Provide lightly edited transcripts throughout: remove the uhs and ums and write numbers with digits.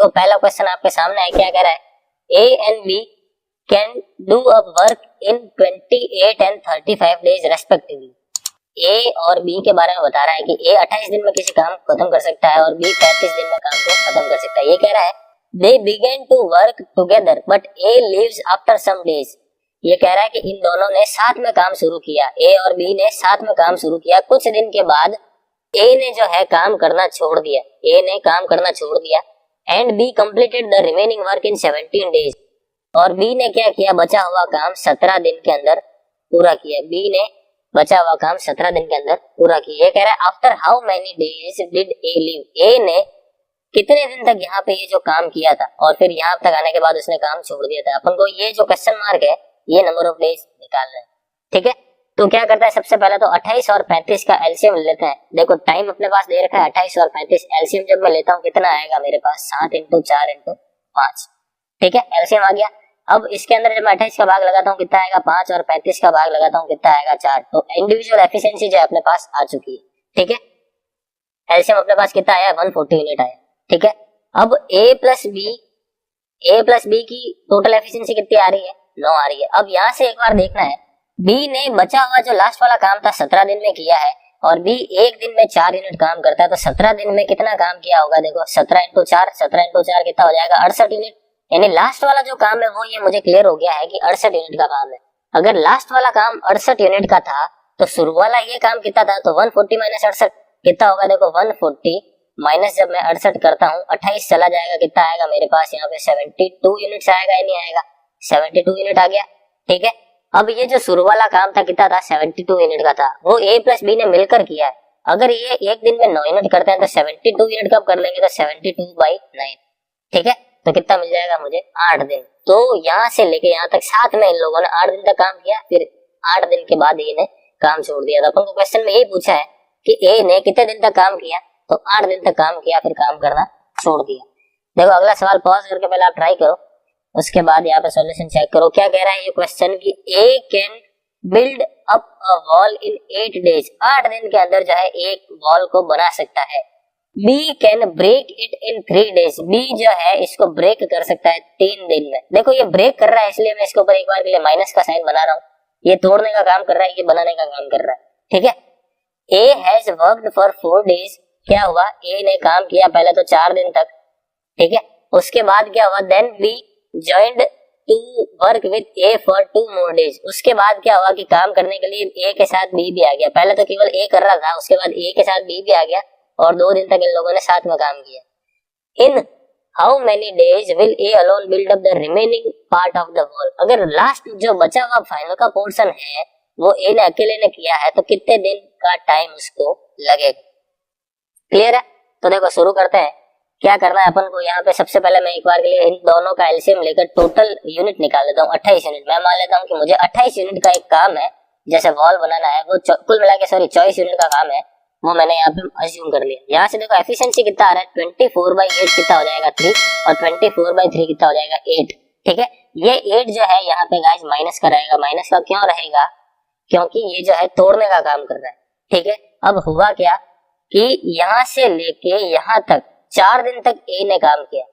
देखो पहला क्वेश्चन आपके सामने है, क्या कह रहा है, A and B can do a work in 28 and 35 days respectively. A और बी के बारे में बता रहा है कि ए 28 दिन में किसी काम को खत्म कर सकता है और बी 35 दिन में काम को खत्म कर सकता है। ये कह रहा है they begin to work together but A leaves after some days. ये कह रहा है कि इन दोनों ने साथ में काम शुरू किया, ए और बी ने साथ में काम शुरू किया, कुछ दिन के बाद ए ने जो है काम करना छोड़ दिया, ए ने काम करना छोड़ दिया and be completed the remaining work in 17 days. और बी ने क्या किया, बचा हुआ काम 17 दिन के अंदर पूरा किया। बी ने बचा हुआ काम 17 दिन के अंदर पूरा किया। ये कह रहा है after how many days did A leave. A ने कितने दिन तक यहाँ पे ये जो काम किया था और फिर यहाँ तक आने के बाद उसने काम छोड़ दिया था। अपन को ये जो क्वेश्चन मार्क है ये नंबर ऑफ डेज निकालना है, ठीक है। तो क्या करता है, सबसे पहले तो 28 और 35 का एलसीएम लेते हैं। देखो टाइम अपने पास दे रखा है 28 और 35, एलसीएम जब मैं लेता हूँ कितना आएगा मेरे पास, 7 × 4 × 5, ठीक है। एलसीएम आ गया। अब इसके अंदर जब मैं 28 का भाग लगाता हूँ कितना आएगा 5 और 35 का भाग लगाता हूँ कितना आएगा 4। तो इंडिविजुअल एफिशिएंसी जो है अपने पास आ चुकी है, ठीक है। एलसीएम अपने पास कितना आया, 140 यूनिट आया, ठीक है। अब ए प्लस बी की टोटल एफिशिएंसी कितनी आ रही है, 9 आ रही है। अब यहाँ से एक बार देखना है, बी ने बचा हुआ जो लास्ट वाला काम था 17 दिन में किया है और बी एक दिन में 4 यूनिट काम करता है, तो 17 दिन में कितना काम किया होगा, देखो 17 × 4 कितना हो जाएगा, 68 यूनिट। यानी लास्ट वाला जो काम है वो ये मुझे क्लियर हो गया है कि 68 यूनिट का काम है। अगर लास्ट वाला काम 68 यूनिट का था तो शुरू वाला ये काम कितना था, तो 140 - 68 कितना होगा, देखो 140 माइनस जब मैं 68 करता हूँ 28 चला जाएगा, कितना आएगा मेरे पास यहाँ पे 72 यूनिट आएगा या नहीं आएगा, 72 यूनिट आ गया, ठीक है। अब ये जो शुरू वाला काम था कितना था, 72 यूनिट का था, वो ए प्लस बी ने मिलकर किया है। अगर ये एक दिन में 9 यूनिट करते हैं तो 72 यूनिट कब कर लेंगे, तो 72/9, ठीक है। तो कितना मिल जाएगा मुझे, 8 दिन। तो यहाँ से लेके यहाँ तक साथ में इन लोगों ने 8 दिन तक काम किया, फिर 8 दिन के बाद ये ने काम छोड़ दिया। तो अपन को क्वेश्चन में यही पूछा है कि ए ने कितने दिन तक काम किया, तो 8 दिन तक काम किया, फिर काम करना छोड़ दिया। देखो अगला सवाल पॉज करके पहले आप ट्राई करो, उसके बाद यहाँ पे सॉल्यूशन चेक करो। क्या कह रहा है ये क्वेश्चन की A can build up a wall in 8 days. 8 दिन के अंदर जो है एक वॉल को बना सकता है। B can break it in 3 days. B जो है इसको ब्रेक कर सकता है 3 दिन में। देखो ये ब्रेक कर रहा है इसलिए मैं इसके ऊपर एक बार के लिए माइनस का साइन बना रहा हूँ। ये तोड़ने का काम कर रहा है, ये बनाने का काम कर रहा है, ठीक है। A has worked for 4 days. क्या हुआ, ए ने काम किया पहले तो 4 दिन तक, ठीक है। उसके बाद क्या हुआ, then B joined to work with A for 2 more days. उसके बाद क्या हुआ कि काम करने के लिए ए के साथ बी भी आ गया। पहले तो केवल ए कर रहा था, उसके बाद ए के साथ बी भी आ गया और 2 दिन तक इन लोगों ने साथ में काम किया। In how many days will A alone build up the remaining part of the wall. अगर लास्ट जो बचा हुआ फाइनल का पोर्शन है वो ए ने अकेले ने किया है तो कितने दिन का टाइम उसको लगेगा। क्लियर है। तो देखो शुरू करते हैं। क्या करना है अपन को, यहाँ पे सबसे पहले मैं एक बार के लिए इन दोनों का एलसीएम लेकर टोटल यूनिट निकाल लेता हूँ। 28 यूनिट मैं मान लेता हूँ कि मुझे 28 यूनिट का एक काम है, जैसे वॉल बनाना है, वो कुल मिला के 24 यूनिट का काम है, वो मैंने यहाँ पे अज्यूम कर लिया। यहाँ से देखो एफिशिएंसी कितना आ रहा है, 24/8 कितना हो जाएगा 3 और 24/3 कितना हो जाएगा 8, ठीक है। ये 8 जो है यहाँ पे गाइस माइनस का रहेगा। माइनस का क्यों रहेगा, क्योंकि ये जो है तोड़ने का काम कर रहा है, ठीक है। अब हुआ क्या कि यहाँ से लेके यहाँ तक 4 दिन तक ए ने काम किया,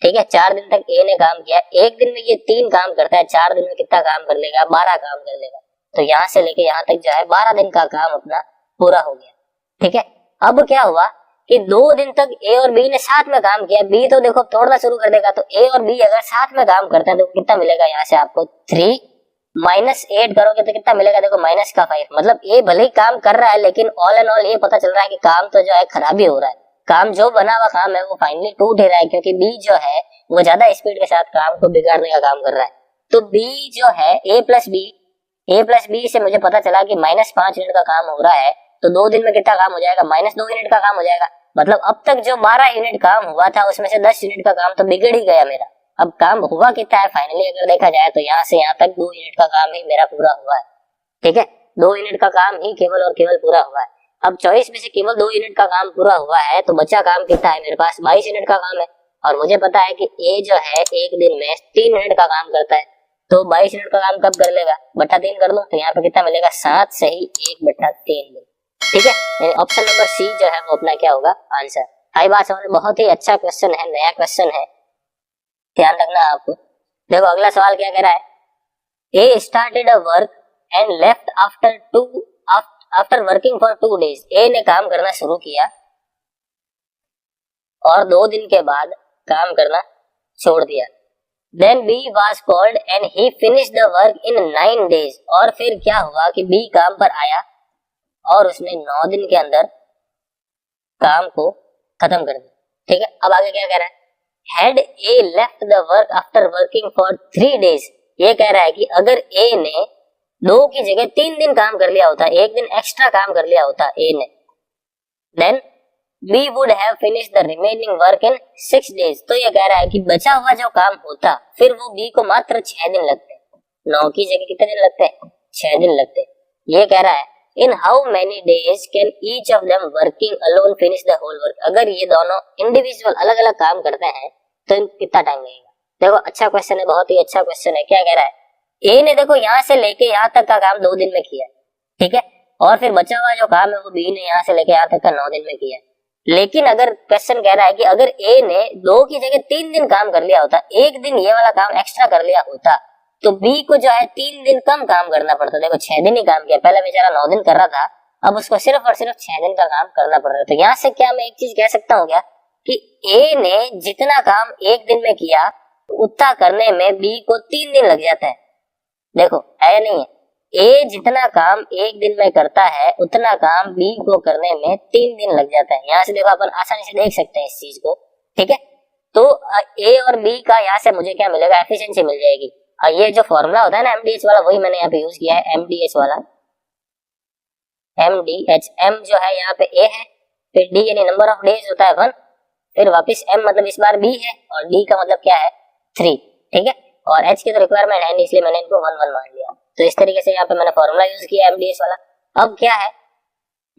ठीक है। 4 दिन तक ए ने काम किया। एक दिन में ये 3 काम करता है, 4 दिन में कितना काम कर लेगा, 12 काम कर लेगा। तो यहाँ से लेके यहाँ तक जो है 12 दिन का काम अपना पूरा हो गया, ठीक है। अब क्या हुआ कि 2 दिन तक ए और बी ने साथ में काम किया। बी तो देखो तोड़ना शुरू कर देगा, तो ए और बी अगर साथ में काम करते हैं तो कितना मिलेगा, यहाँ से आपको 3 - 8 करोगे तो कितना मिलेगा, देखो -5। मतलब ए भले ही काम कर रहा है लेकिन ऑल एंड ऑल ये पता चल रहा है कि काम तो जो है खराब ही हो रहा है। काम जो बना हुआ काम है वो फाइनली टूट ही रहा है, क्योंकि बी जो है वो ज्यादा स्पीड के साथ काम को बिगाड़ने का काम कर रहा है। तो बी जो है ए प्लस बी से मुझे पता चला कि -5 यूनिट का काम हो रहा है, तो 2 दिन में कितना काम हो जाएगा, -2 यूनिट का काम हो जाएगा। मतलब अब तक जो 12 यूनिट काम हुआ था उसमें से 10 यूनिट का काम तो बिगड़ ही गया मेरा। अब काम हुआ कितना है फाइनली अगर देखा जाए तो यहाँ से यहाँ तक 2 यूनिट का काम ही मेरा पूरा हुआ है, ठीक है। 2 यूनिट का काम ही केवल और केवल पूरा हुआ है। अब 24 में से केवल 2 यूनिट का काम पूरा हुआ है, तो बचा काम कितना है मेरे पास, 22 यूनिट का काम है। और मुझे पता है कि ए जो है एक दिन में 3 यूनिट का काम करता है, तो 22 यूनिट का काम कब कर लेगा, बटा 3 कर दो, तो यहाँ पे कितना मिलेगा, 7 से ही 1/3 दिन, ठीक है। यानी ऑप्शन नंबर सी जो है वो अपना क्या होगा, आंसर। आई बात समझ, बहुत ही अच्छा क्वेश्चन है, नया क्वेश्चन है, ध्यान रखना आपको। देखो अगला सवाल क्या कह रहा है, A started a work and left after working for 2 days। A ने काम करना शुरू किया और 2 दिन के बाद काम करना छोड़ दिया। Then B was called and he finished the work in 9 days। और फिर क्या हुआ कि B काम पर आया और उसने 9 दिन के अंदर काम को खत्म कर दिया। ठीक है, अब आगे क्या कह रहा है, Had A left the work after working for 3 days। ये कह रहा है कि अगर A ने 2 की जगह 3 दिन काम कर लिया होता, 1 दिन एक्स्ट्रा काम कर लिया होता A ने, then B would have finished the remaining work in 6 days। तो ये कह रहा है कि बचा हुआ जो काम होता फिर वो B को मात्र 6 दिन लगते, 9 की जगह कितने दिन लगते हैं, 6 दिन लगते। ये कह रहा है in how many days can each of them working alone finish the whole work। अगर ये दोनों इंडिविजुअल अलग अलग काम करते हैं तो कितना टाइम लगेगा। देखो अच्छा क्वेश्चन है, बहुत ही अच्छा क्वेश्चन है। क्या कह रहा है, ए ने देखो यहाँ से लेके यहाँ तक का काम 2 दिन में किया, ठीक है, और फिर बचा हुआ जो काम है वो बी ने यहाँ से लेके यहाँ तक का 9 दिन में किया। लेकिन अगर क्वेश्चन कह रहा है कि अगर ए ने 2 की जगह 3 दिन काम कर लिया होता, 1 दिन ये वाला काम एक्स्ट्रा कर लिया होता, तो बी को जो है 3 दिन कम काम करना पड़ता। देखो 6 दिन ही काम किया, पहले बेचारा 9 दिन कर रहा था, अब उसको सिर्फ और सिर्फ 6 दिन का काम करना पड़ रहा है। तो यहाँ से क्या मैं एक चीज कह सकता हूँ क्या कि ए ने जितना काम 1 दिन में किया उतना करने में बी को 3 दिन लग जाता है। देखो है या नहीं है, ए जितना काम 1 दिन में करता है उतना काम बी को करने में 3 दिन लग जाता है। यहाँ से देखो अपन आसानी से देख सकते हैं इस चीज को, ठीक है। तो ए और बी का यहाँ से मुझे क्या मिलेगा, एफिशिएंसी मिल जाएगी। और ये जो फॉर्मूला होता है ना एमडीएच वाला, वही मैंने यहाँ पे यूज किया है, एमडीएच वाला, एमडीएच। एम जो है यहाँ पे ए है, फिर डी यानी नंबर ऑफ डेज होता है 1, फिर वापस एम मतलब इस बार बी है, और डी का मतलब क्या है 3, ठीक है। और एच की तो रिक्वायरमेंट है नहीं, इसलिए मैंने इनको 1 1 मान लिया। तो इस तरीके से यहाँ पे मैंने फॉर्मूला यूज किया एमडीएच वाला। अब क्या है,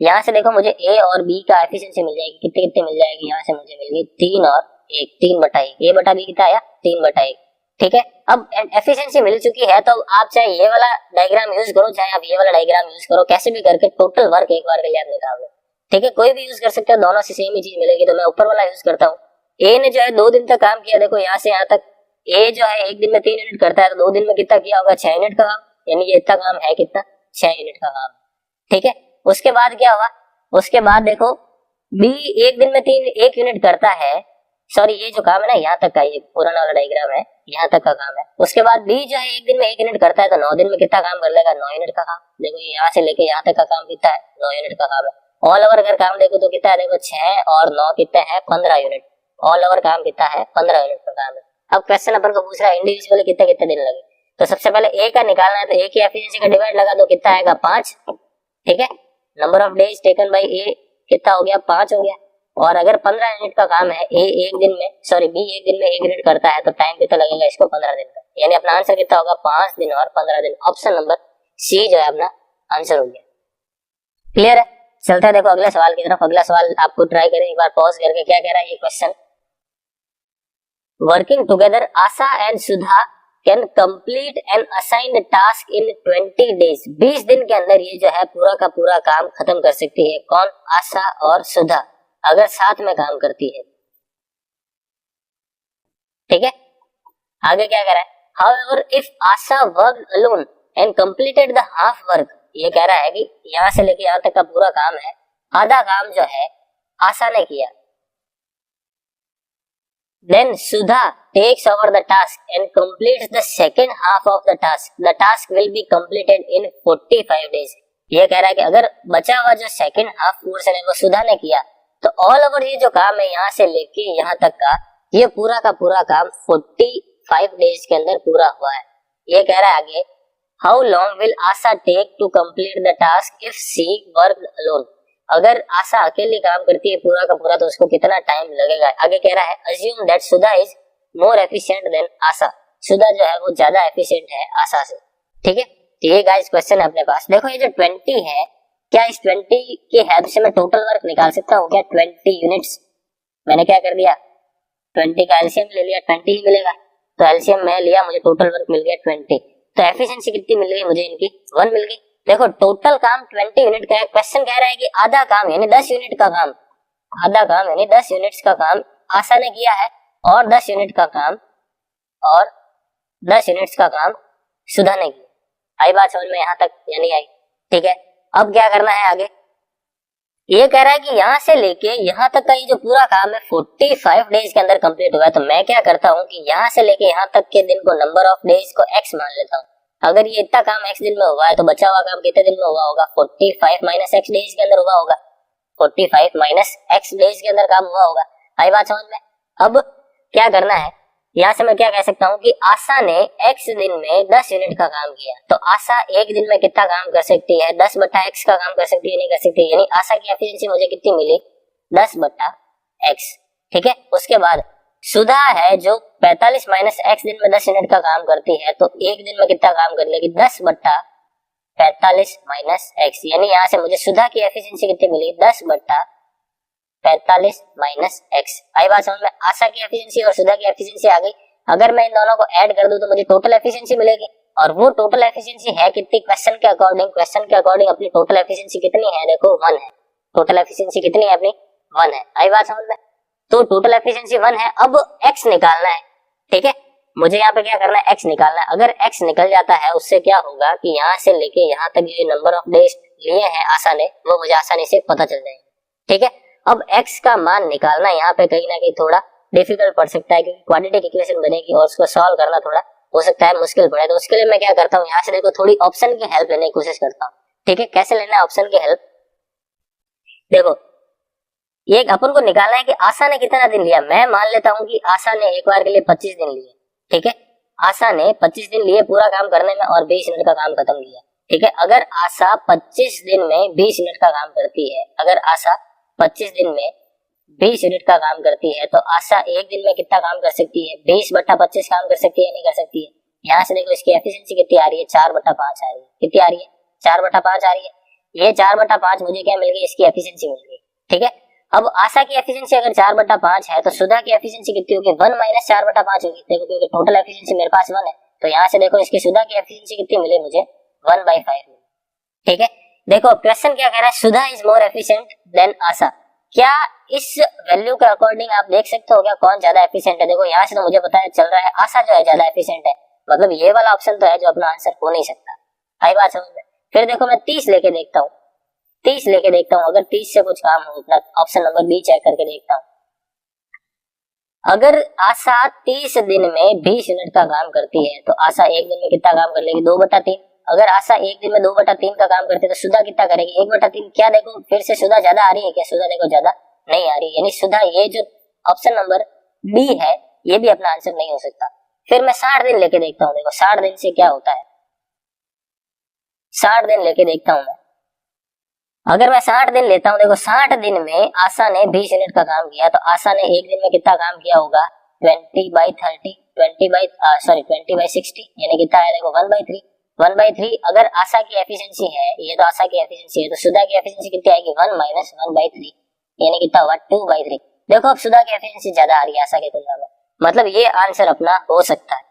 यहाँ से देखो मुझे ए और बी का एफिशिएंसी मिल जाएगी, कितने कितने मिल जाएगी, यहाँ से मुझे मिल गई 3 और 1, 3/1, ए बटा बी कितना आया 3/1, ठीक है। अब एफिशिएंसी मिल चुकी है तो आप चाहे ये वाला डायग्राम यूज करो, चाहे आप ये वाला डायग्राम यूज करो, कैसे भी करके टोटल वर्क एक बार के लिए आप निकाल दो, ठीक है। कोई भी यूज कर सकते हो, दोनों से सेम ही चीज मिलेगी। तो मैं ऊपर वाला यूज करता हूँ। ए ने जो है 2 दिन तक काम किया, देखो यहाँ से यहाँ तक ए जो है 1 दिन में 3 यूनिट करता है, तो 2 दिन में कितना किया होगा 6 यूनिट का काम, यानी ये इतना काम है कितना 6 यूनिट का काम, ठीक है। उसके बाद क्या हुआ, उसके बाद देखो बी 1 दिन में 1 यूनिट करता है, सॉरी ये जो काम है ना यहाँ तक का, ये पुराना वाला डायग्राम है, यहाँ तक का काम है। उसके बाद बी जो है 1 दिन में 1 यूनिट करता है, तो 9 दिन में कितना काम कर लेगा 9 यूनिट का काम। देखो यहाँ से लेके यहाँ तक का काम कितना है 9 यूनिट का काम है। ऑल ओवर अगर काम देखो तो कितना है, देखो 6 और 9 कितने हैं 15 यूनिट, ऑल ओवर काम कितना है 15 यूनिट का काम है। अब क्वेश्चन अपन को पूछ रहा है इंडिविजुअली कितने कितने दिन लगे, तो सबसे पहले ए का निकालना है, तो ए की एफिशिएंसी का डिवाइड लगा दो, कितना आएगा 5, ठीक है। Number of days taken by A कितना हो गया 5 हो गया। और अगर 15 यूनिट का काम है, ए 1 दिन में सॉरी बी 1 दिन में 1 यूनिट करता है, तो टाइम कितना लगेगा इसको 15 दिन का, यानी अपना आंसर कितना होगा 5 दिन और 15 दिन। ऑप्शन नंबर सी जो है अपना आंसर हो गया। क्लियर है, चलता है देखो अगले सवाल की तरफ। अगला सवाल आपको ट्राई करें एक बार पॉज करके, क्या कह रहा है ये question, working together Asha and Sudha can complete an assigned task in 20 days. 20 दिन के अंदर ये जो है पूरा का पूरा काम खत्म कर सकती है। कौन, आशा और सुधा, अगर साथ में काम करती है, ठीक है। आगे क्या कह रहा है, however if Asha worked alone and completed the half work. ये कह रहा है कि यहाँ से लेके यहाँ तक का पूरा काम है, आधा काम जो है आशा ने किया। Then Sudha takes over the task and completes the second half of the task. The task will be completed in 45 days. ये कह रहा है कि अगर बचा हुआ जो सेकंड हाफ पोर्शन है वो सुधा ने किया, तो ऑल ओवर ये जो काम है यहाँ से लेके यहाँ तक का, ये पूरा का पूरा काम 45 डेज के अंदर पूरा हुआ है। ये कह रहा है आगे, how long will Asha take to complete the task if she worked alone. अगर आशा अकेली काम करती है पूरा का पूरा, तो उसको कितना टाइम लगेगा। आगे कह रहा है, assume that Sudha is more efficient than Asha. Sudha जो है वो ज्यादा एफिशिएंट है आशा से, ठीक है। तो ये गाइस क्वेश्चन है अपने पास। देखो ये जो 20 है, क्या इस 20 की हेल्प से मैं टोटल वर्क निकाल सकता हूँ क्या, 20 यूनिट्स। मैंने क्या कर दिया, 20 का एलसीएम ले लिया, 20 ही मिलेगा, तो एलसीएम मैं लिया, मुझे टोटल वर्क मिल गया 20। तो एफिशिएंसी कितनी मिल गई मुझे, इनकी 1 मिल गई। देखो टोटल काम 20 यूनिट का है, क्वेश्चन कह रहा है कि आधा काम यानी 10 यूनिट का काम, आधा काम यानी 10 यूनिट्स का काम आशा ने किया है, और 10 यूनिट का काम और 10 यूनिट्स का काम सुधा ने किया। आई बात समझ में यहाँ तक या नहीं आई? ठीक है, अब क्या करना है आगे? ये कह रहा है कि यहाँ से लेके यहाँ तक का ये जो पूरा काम है 45 डेज के अंदर कंप्लीट हुआ है। तो मैं क्या करता हूँ कि यहाँ से लेके यहाँ तक के दिन को नंबर ऑफ डेज को x मान लेता हूँ। अगर ये इतना काम x दिन में हुआ है तो बचा हुआ काम कितने दिन में हुआ होगा? 45 माइनस x डेज के अंदर हुआ होगा। 45 माइनस x डेज के अंदर काम हुआ होगा। आई बात समझ में? अब क्या करना है, यहाँ से मैं क्या कह सकता हूँ कि आशा ने x दिन में 10 यूनिट का काम किया, तो आशा एक दिन में कितना काम कर सकती है? 10 बटा x का काम कर सकती है, नहीं कर सकती? यानी आशा की एफिशिएंसी मुझे कितनी मिली? 10 बटा x। ठीक है, उसके बाद सुधा है जो 45 माइनस x दिन में 10 यूनिट का काम करती है, तो एक दिन में कितना काम कर लेगी? 10 बटा 45 माइनस x। यानी यहाँ से मुझे सुधा की एफिशिएंसी कितनी मिली? 10 बटा 45 माइनस x। आई बात समझ में? आशा की एफिशिएंसी और सुधा की एफिशिएंसी आ गई। अगर मैं इन दोनों को ऐड कर दूं तो मुझे टोटल एफिशिएंसी मिलेगी, और वो टोटल एफिशिएंसी है कितनी? क्वेश्चन के अकॉर्डिंग अपनी टोटल एफिशिएंसी कितनी है? देखो 1 है। टोटल एफिशिएंसी कितनी है अपनी? 1 है। आई बात समझ में? तो टोटल एफिशिएंसी 1 है। अब x निकालना है। ठीक है, मुझे यहाँ पे क्या करना है? x निकालना है। अगर x निकल जाता है उससे क्या होगा कि यहाँ से लेके यहाँ तक जो नंबर ऑफ डेज लिए हैं आशा ने, वो मुझे आसानी से पता चल जाएगा। ठीक है, अब x का मान निकालना यहाँ पे कहीं ना कहीं थोड़ा डिफिकल्ट पड़ सकता है, क्योंकि क्वाड्रेटिक इक्वेशन बनेगी और उसको सॉल्व करना थोड़ा हो सकता है मुश्किल पड़े। तो उसके लिए मैं क्या करता हूँ, यहाँ से देखो थोड़ी ऑप्शन की हेल्प लेने की कोशिश करता हूँ। ठीक है, कैसे लेना है ऑप्शन की हेल्प? देखो, ये अपन को निकालना है कि आशा ने कितना दिन लिया। मैं मान लेता हूँ कि आशा ने एक बार के लिए 25 दिन लिए। ठीक है, आशा ने 25 दिन लिए पूरा काम करने में और 20 मिनट का काम खत्म किया। ठीक है, अगर आशा 25 दिन में 20 मिनट का काम करती है, अगर आशा 25 दिन में 20 यूनिट का काम करती है, तो आशा एक दिन में कितना काम कर सकती है? 20 बटा 25 काम कर सकती है, नहीं कर सकती है? यहाँ से देखो इसकी एफिशिएंसी कितनी आ रही है? 4 बटा 5 आ रही है। कितनी आ रही है? 4 बटा 5 आ रही है। ये 4 बटा 5 मुझे क्या मिल गई? इसकी एफिशिएंसी मिल गई। ठीक है, अब आशा की एफिशिएंसी अगर 4 बटा 5 है तो सुधा की एफिशिएंसी कितनी होगी? 1 माइनस 4 बटा 5 होगी। देखो, क्योंकि टोटल एफिशिएंसी मेरे पास 1 है, तो यहाँ से देखो इसकी सुधा की एफिशिएंसी कितनी मिली मुझे? 1/5 मिली। ठीक है, देखो क्वेश्चन क्या कह रहा है? सुधा इज मोर एफिशिएंट देन आशा। क्या इस वैल्यू के अकॉर्डिंग आप देख सकते हो क्या कौन ज्यादा एफिशिएंट है? देखो यहाँ से तो मुझे पता चल रहा है आशा जो है ज्यादा एफिशिएंट है, मतलब ये वाला ऑप्शन तो है जो अपना आंसर हो नहीं सकता। आई बात समझ में? फिर देखो मैं 30 लेके देखता हूँ, 30 लेके देखता हूँ। अगर 30 से कुछ काम हो, अपना ऑप्शन नंबर बी चेक करके देखता हूँ। अगर आशा 30 दिन में 20 यूनिट का काम करती है, तो आशा एक दिन में कितना काम कर लेगी? 2 बटा 3। अगर आशा एक दिन में 2 बटा 3 का काम करती है तो सुधा कितना करेगी? 1 बटा 3। क्या देखो फिर से सुधा ज्यादा आ रही है क्या? सुधा देखो ज्यादा नहीं आ रही, यानी सुधा ये जो ऑप्शन नंबर बी है ये भी अपना आंसर नहीं हो सकता। फिर मैं 60 दिन लेके देखता हूँ। देखो 60 दिन से क्या होता है? 60 दिन लेके देखता हूँ मैं। अगर मैं 60 दिन लेता हूँ, देखो 60 दिन में आशा ने 20 यूनिट का काम किया, तो आशा ने एक दिन में कितना काम किया होगा? 20/30, 20/60, यानी कितना है? देखो 1/3। 1/3 अगर आशा की एफिशिएंसी है, ये तो आशा की एफिशिएंसी है, तो सुधा की एफिशिएंसी कितनी आएगी? 1 माइनस 1/3, यानी कितना हुआ? 2/3। देखो अब सुधा की एफिशिएंसी ज्यादा आ रही है आशा के तुलना में, मतलब ये आंसर अपना हो सकता है।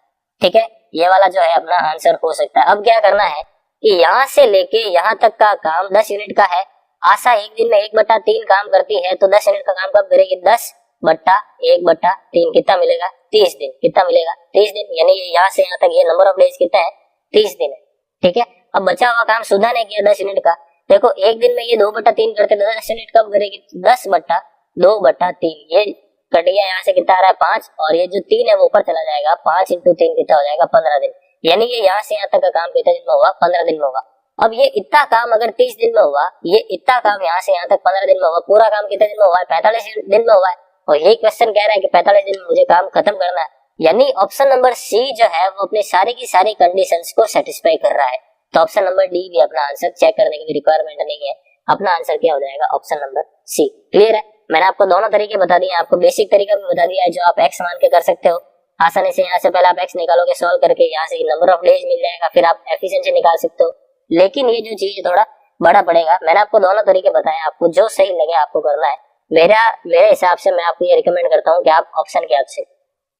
ठीक है, ये वाला जो है अपना आंसर हो सकता है। अब क्या करना है कि यहाँ से लेके यहाँ तक का काम 10 यूनिट का है। आशा एक दिन में 1 बटा 3 काम करती है, तो 10 यूनिट का काम कब करेगी? 10 बटा 1 बटा 3 कितना मिलेगा? 30 दिन। कितना मिलेगा? 30 दिन, यानी यहाँ से यहाँ तक ये नंबर ऑफ डेज कितना है? 30 दिन है। ठीक है, अब बचा हुआ काम सुधा ने किया 10 यूनिट का। देखो एक दिन में ये 2 बटा 3 करते, 10 यूनिट कब करेगी? 10 बटा 2 बटा 3, ये कट गया, यहाँ से कितना आ रहा है? 5, और ये जो 3 है वो ऊपर चला जाएगा। 5 × 3 कितना हो जाएगा? 15 दिन, यानी ये यहाँ से यहाँ तक का काम कितने दिन में होगा? 15 दिन में होगा। अब ये इतना काम अगर 30 दिन में हुआ, ये इतना काम यहाँ से यहाँ तक 15 दिन में होगा, पूरा काम कितने दिन में हुआ है? 45 दिन में हुआ है। और ये क्वेश्चन कह रहा है कि 45 दिन में मुझे काम खत्म करना है, यानी ऑप्शन नंबर सी जो है वो अपने सारी की सारी कंडीशंस को सेटिस्फाई कर रहा है। तो ऑप्शन नंबर डी भी अपना आंसर चेक करने की रिक्वायरमेंट नहीं है, अपना आंसर क्या हो जाएगा? ऑप्शन नंबर सी। क्लियर है? मैंने आपको दोनों तरीके बता दिए, आपको बेसिक तरीका भी बता दिया है जो आप एक्स मान के कर सकते हो आसानी से। यहाँ से पहले आप एक्स निकालोगे सॉल्व करके, यहाँ से नंबर ऑफ डेज मिल जाएगा, फिर आप एफिशिएंसी निकाल सकते हो। लेकिन ये जो चीज थोड़ा बड़ा पड़ेगा। मैंने आपको दोनों तरीके बताए, आपको जो सही लगे आपको करना है। मेरे हिसाब से मैं आपको ये रिकमेंड करता हूँ कि आप ऑप्शन के आपसे।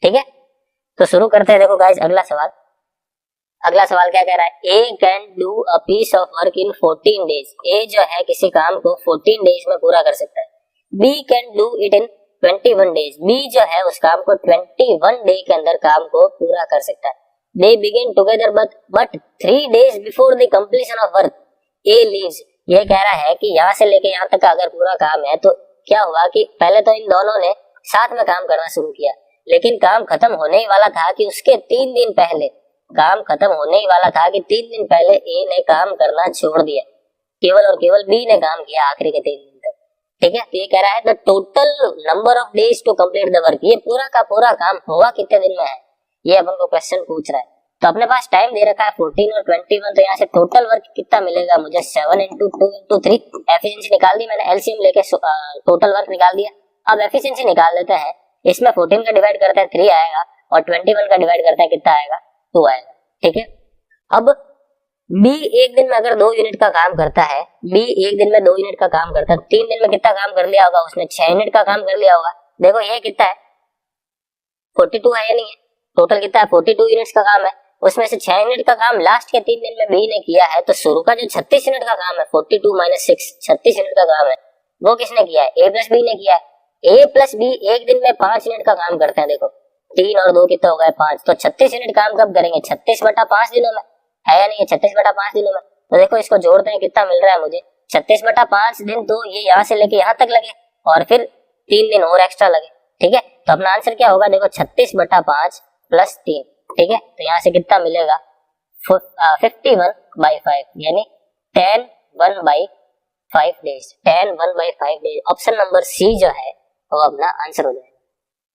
ठीक है, तो शुरू करते हैं। देखो गाइस, अगला सवाल क्या कह रहा है? A can do a piece of work in 14 days. A जो है किसी काम को 14 डेज में पूरा कर सकता है। B can do it in 21 days. B जो है उस काम को 21 डे के अंदर काम को पूरा कर सकता है। They begin together but 3 days before the completion of work A leaves. ये कह रहा है कि यहाँ से लेके यहाँ तक का अगर पूरा काम है तो क्या हुआ कि पहले तो इन दोनों ने साथ में काम करना शुरू किया, लेकिन काम खत्म होने ही वाला था कि उसके 3 दिन पहले, काम खत्म होने ही वाला था कि 3 दिन पहले ए ने काम करना छोड़ दिया, केवल और केवल बी ने काम किया आखिरी के 3 दिन तक। ठीक है, तो ये कह रहा है the total number of days to complete the work. ये पूरा का पूरा काम हुआ कितने दिन में है, ये अपन को क्वेश्चन पूछ रहा है। तो अपने पास टाइम दे रखा है 14 और 21, तो यहाँ से टोटल वर्क कितना मिलेगा मुझे 7 × 2 × 3। एफिशिएंसी निकाल दी मैंने, एलसीएम लेके टोटल वर्क निकाल दिया। अब एफिशिएंसी निकाल लेते हैं। इसमें 14 का डिवाइड करते हैं 3 आएगा और 21 का डिवाइड करते हैं कितना आएगा 2 आएगा। ठीक है, अब बी एक दिन में अगर 2 यूनिट का काम करता है, बी एक दिन में 2 यूनिट का काम करता है, 3 दिन में कितना काम कर लिया होगा उसने, 6 यूनिट का काम कर लिया होगा। देखो ये कितना है 42 है या नहीं है, टोटल कितना है 42 यूनिट्स का काम है। उसमें से 6 यूनिट का काम लास्ट के 3 दिन में बी ने किया है, तो शुरू का जो 36 यूनिट का काम है 42 - 6 36 यूनिट का काम है वो किसने किया है, ए प्लस बी ने किया है। ए प्लस बी एक दिन में 5 यूनिट का काम करते हैं। देखो 3 और 2 कितना हो गया 5, तो 36 यूनिट काम कब करेंगे 36/5 दिनों में, है या नहीं है 36/5 दिनों में। तो देखो इसको जोड़ते हैं कितना मिल रहा है मुझे 36/5 दिन, तो ये यहाँ से लेके यहाँ तक लगे और फिर 3 दिन और एक्स्ट्रा लगे। ठीक है, तो अपना आंसर क्या होगा देखो 36/5 + 3। ठीक है, तो यहाँ से कितना मिलेगा 51/5 यानी 10/1/5 days, 10/1/5 days. Option number C जो है वो अपना आंसर हो जाएगा।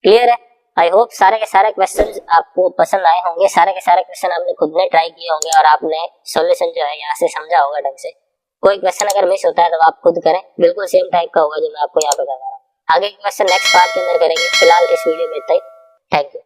क्लियर है? आई होप सारे के सारे क्वेश्चन आपको पसंद आए होंगे, सारे के सारे क्वेश्चन आपने खुद ने ट्राई किए होंगे और आपने सॉल्यूशन जो है यहाँ से समझा होगा ढंग से। कोई क्वेश्चन अगर मिस होता है तो आप खुद करें, बिल्कुल सेम टाइप का होगा जो मैं आपको यहाँ पे करवा रहा हूँ। आगे क्वेश्चन नेक्स्ट पार्ट के अंदर करेंगे। फिलहाल इस वीडियो में इतना ही। Thank you.